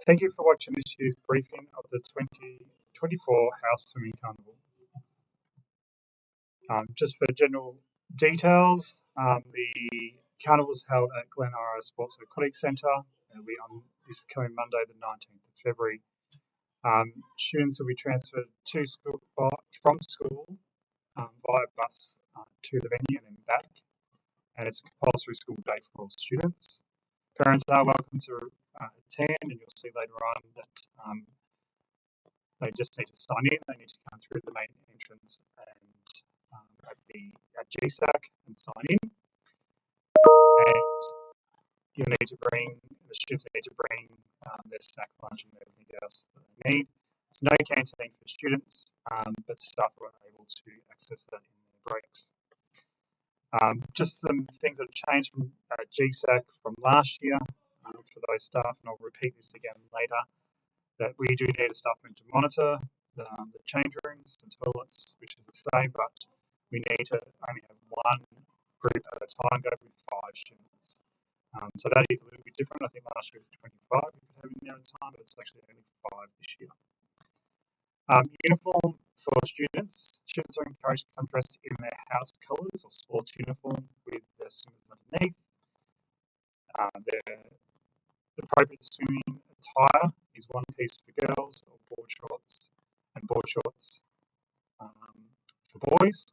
Thank you for watching this year's briefing of the 2024 House Swimming Carnival. Just for general details, the carnival is held at Glen Eira Sports Aquatic Centre. It'll be on this coming Monday, the 19th of February. Students will be transferred to school from school via bus to the venue and then back, and it's a compulsory school day for all students. Parents are welcome to attend, and you'll see later on that they just need to sign in. They need to come through the main entrance and at GSAC and sign in. And the students need to bring their snack lunch and everything else that they need. There's no canteen for students, but staff are able to access that in their breaks. Just some things that have changed from GSAC from last year for those staff, and I'll repeat this again later, that we do need a staff member to monitor the change rooms and toilets, which is the same, but we need to only have one group at a time go with 5 students. So that is a little bit different. I think last year was 25 we could have in there at a time, but it's actually only 5 this year. Uniform for students. Students are encouraged to come dressed in their house colours or sports uniform with their swimmers underneath. Their appropriate swimming attire is one piece for girls or board shorts for boys.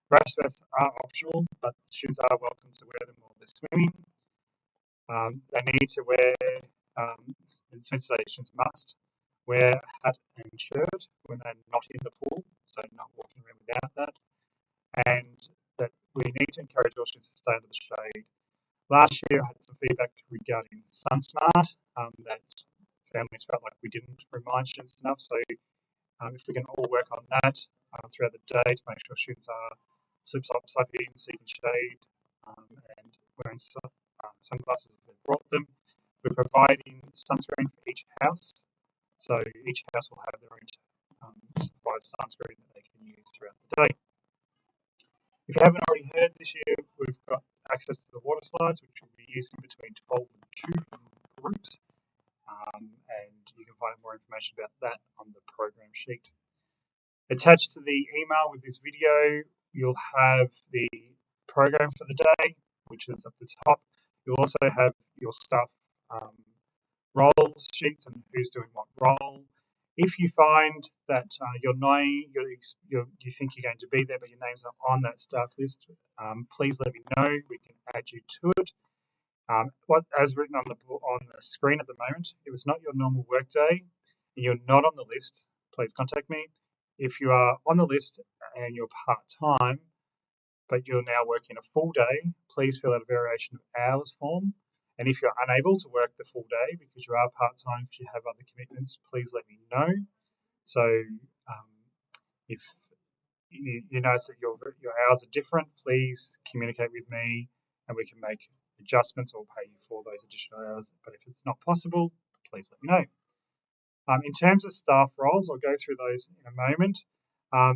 Rash vests are optional, but students are welcome to wear them while they're swimming. They need to wear, it's meant to say students must wear a hat and shirt when they're not in the pool, so not walking around without that. And that we need to encourage all students to stay under the shade. Last year I had some feedback regarding SunSmart, that families felt like we didn't remind students enough, so if we can all work on that throughout the day to make sure students are slip-slop-sucking, seeking shade, and wearing sunglasses if they've brought them. We're providing sunscreen for each house, so each house will have their own supplied sunscreen that they can use throughout the day. If you haven't already heard, this year we've got access to the water slides, which we'll be using between 12 and 2 groups, and you can find more information about that on the program sheet. Attached to the email with this video, you'll have the program for the day, which is at the top. You'll also have your staff roles sheets and who's doing what role. If you find that you think you're going to be there, but your name's not on that staff list, please let me know. We can add you to it. As written on the screen at the moment, if it's not your normal work day and you're not on the list, please contact me. If you are on the list and you're part-time, but you're now working a full day, please fill out a variation of hours form. And if you're unable to work the full day because you are part-time, because you have other commitments, please let me know. So if you notice that your hours are different, please communicate with me and we can make adjustments or pay you for those additional hours. But if it's not possible, please let me know. In terms of staff roles, I'll go through those in a moment.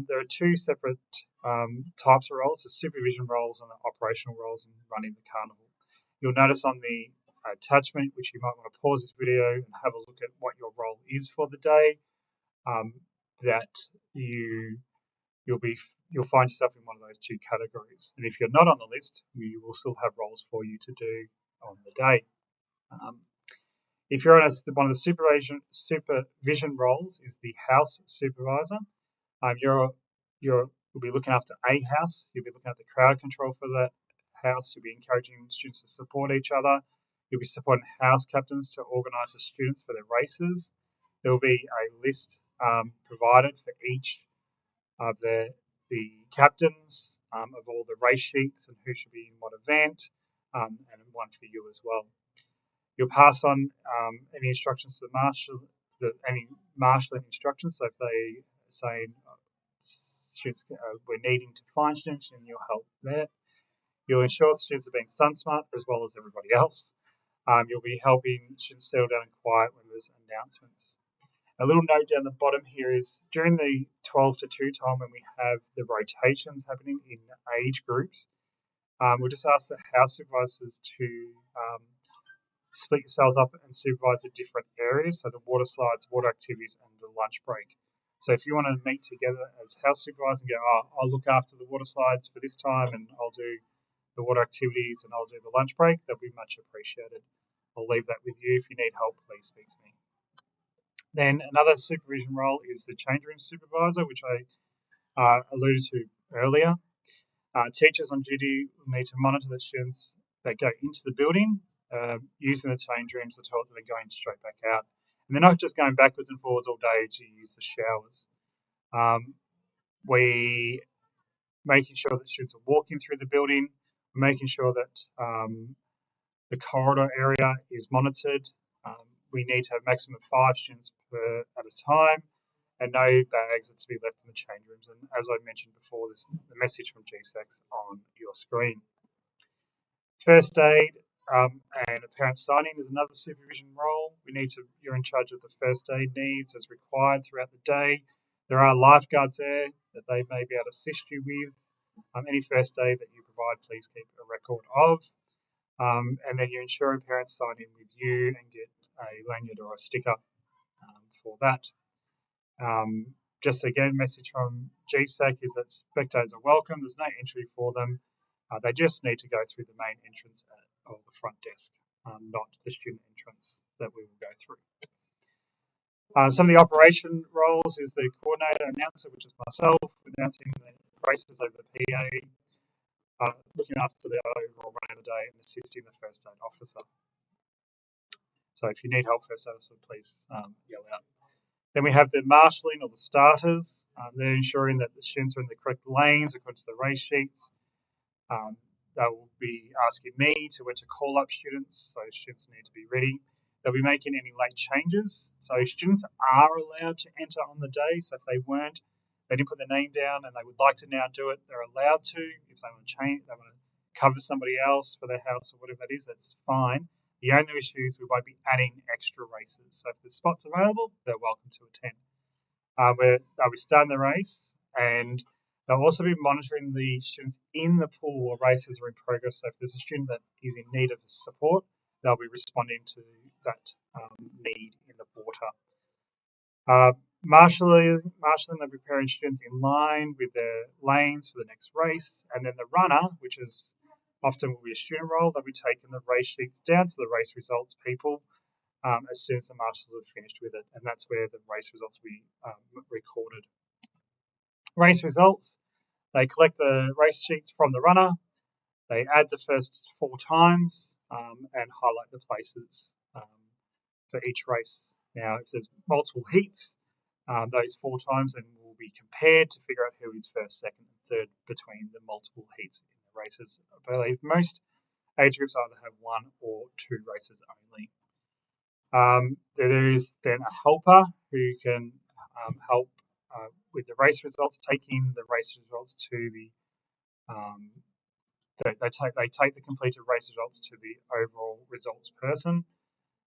There are 2 separate types of roles, the supervision roles and the operational roles in running the carnival. You'll notice on the attachment, which you might want to pause this video and have a look at what your role is for the day, that you'll find yourself in one of those 2 categories. And if you're not on the list, we will still have roles for you to do on the day. If you're on one of the supervision roles, is the house supervisor. You'll be looking after a house. You'll be looking at the crowd control for that house. You'll be encouraging students to support each other. You'll be supporting house captains to organise the students for their races. There will be a list provided for each of the captains of all the race sheets and who should be in what event, and one for you as well. You'll pass on any instructions to the marshal, any marshalling instructions. So if they say students we're needing to find students, and you'll help there. You'll ensure the students are being SunSmart as well as everybody else. You'll be helping students settle down and quiet when there's announcements. A little note down the bottom here is during the 12 to 2 time when we have the rotations happening in age groups, we'll just ask the house supervisors to split yourselves up and supervise the different areas, so the water slides, water activities, and the lunch break. So if you want to meet together as house supervisors and go, I'll look after the water slides for this time and I'll do the water activities and I'll do the lunch break, that'll be much appreciated. I'll leave that with you. If you need help, please speak to me. Then another supervision role is the change room supervisor, which I alluded to earlier. Teachers on duty need to monitor the students that go into the building using the change rooms, the toilets, that are going straight back out. And they're not just going backwards and forwards all day to use the showers. We making sure that students are walking through the building, making sure that the corridor area is monitored. We need to have maximum 5 students at a time, and no bags are to be left in the change rooms. And as I mentioned before, this is the message from GSACS on your screen. First aid and a parent sign-in is another supervision role. You're in charge of the first aid needs as required throughout the day. There are lifeguards there that they may be able to assist you with. Any first aid that you provide, please keep a record of. And then you're ensuring parents sign in with you and get a lanyard or a sticker for that. Just again, message from GSAC is that spectators are welcome. There's no entry for them. They just need to go through the main entrance or the front desk, not the student entrance that we will go through. Some of the operation roles is the coordinator announcer, which is myself, announcing the races over the PA, looking after the overall run of the day and assisting the first aid officer. So if you need help first aid officer, please yell out. Then we have the marshalling or the starters. They're ensuring that the students are in the correct lanes according to the race sheets. They will be asking me to when to call up students, so students need to be ready. They'll be making any late changes. So students are allowed to enter on the day. So if they didn't put their name down and they would like to now do it, they're allowed to. If they want to change, they want to cover somebody else for their house or whatever that is, that's fine. The only issue is we won't be adding extra races. So if there's spots available, they're welcome to attend. They'll be starting the race, and they'll also be monitoring the students in the pool while races are in progress. So if there's a student that is in need of support, they'll be responding to that need in the water. Marshalling, they'll be preparing students in line with their lanes for the next race, and then the runner, which is often will be a student role, they'll be taking the race sheets down to the race results people as soon as the marshals have finished with it, and that's where the race results will be recorded. Race results, they collect the race sheets from the runner, they add the first 4 times and highlight the places for each race. Now, if there's multiple heats, those 4 times then will be compared to figure out who is first, second, and third between the multiple heats in the races. I believe most age groups either have 1 or 2 races only. There is then a helper who can help with the race results, taking the race results to the they take the completed race results to the overall results person.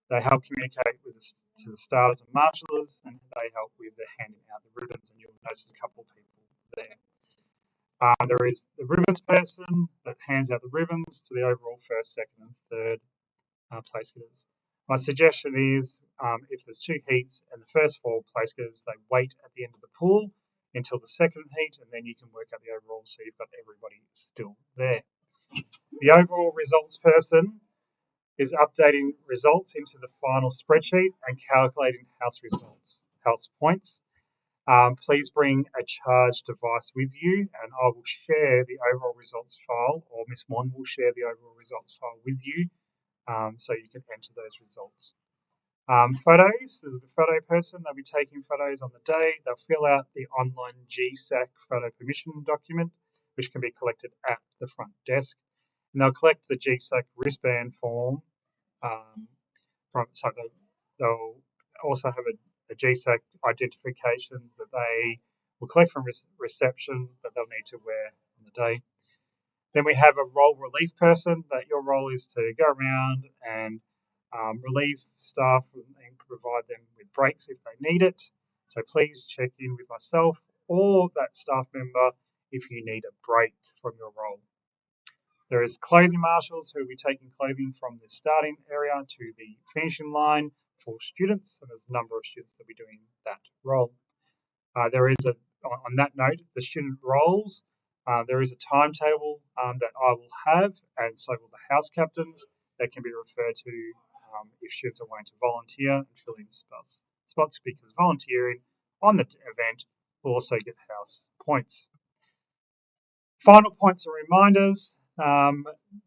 They help communicate to the starters and marshallers, and they help with the handing out the ribbons, and you'll notice a couple of people there. There is the ribbons person that hands out the ribbons to the overall first, second, and third place getters. My suggestion is if there's 2 heats and the first 4 place getters, they wait at the end of the pool until the second heat, and then you can work out the overall so you've got everybody still there. The overall results person is updating results into the final spreadsheet and calculating house points. Please bring a charged device with you, and I will share the overall results file, or Miss Mon will share the overall results file with you, so you can enter those results. Photos, there's a photo person. They'll be taking photos on the day. They'll fill out the online GSAC photo permission document, which can be collected at the front desk. And they'll collect the GSAC wristband form. So they'll also have a GSAC identification that they will collect from reception that they'll need to wear on the day. Then we have a role relief person that your role is to go around and relieve staff and provide them with breaks if they need it. So please check in with myself or that staff member if you need a break from your role. There is clothing marshals who will be taking clothing from the starting area to the finishing line for students, and there's a number of students that will be doing that role. There is on that note, the student roles, there is a timetable that I will have, and so will the house captains, that can be referred to if students are wanting to volunteer and fill in spots, because volunteering on the event will also get house points. Final points and reminders.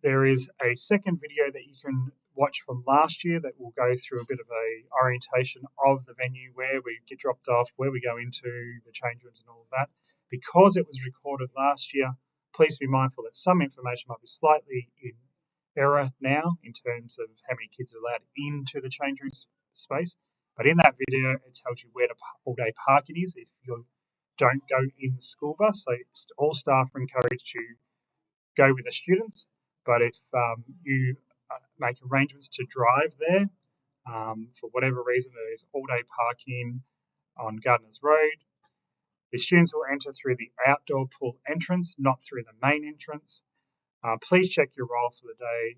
There is a second video that you can watch from last year that will go through a bit of a orientation of the venue, where we get dropped off, where we go into the change rooms and all of that. Because it was recorded last year, please be mindful that some information might be slightly in error now in terms of how many kids are allowed into the change room space. But in that video, it tells you where the all-day parking is if you don't go in the school bus. So all staff are encouraged to go with the students, but if you make arrangements to drive there, for whatever reason, there is all-day parking on Gardeners Road. The students will enter through the outdoor pool entrance, not through the main entrance. Please check your roll for the day.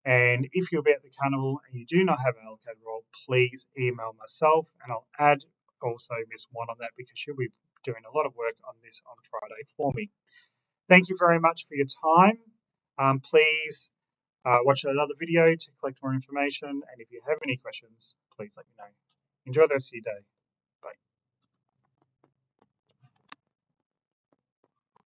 And if you'll be at the carnival and you do not have an allocated role, please email myself, and I'll add also Miss One on that, because she'll be doing a lot of work on this on Friday for me. Thank you very much for your time. Please watch another video to collect more information, and if you have any questions, please let me know. Enjoy the rest of your day.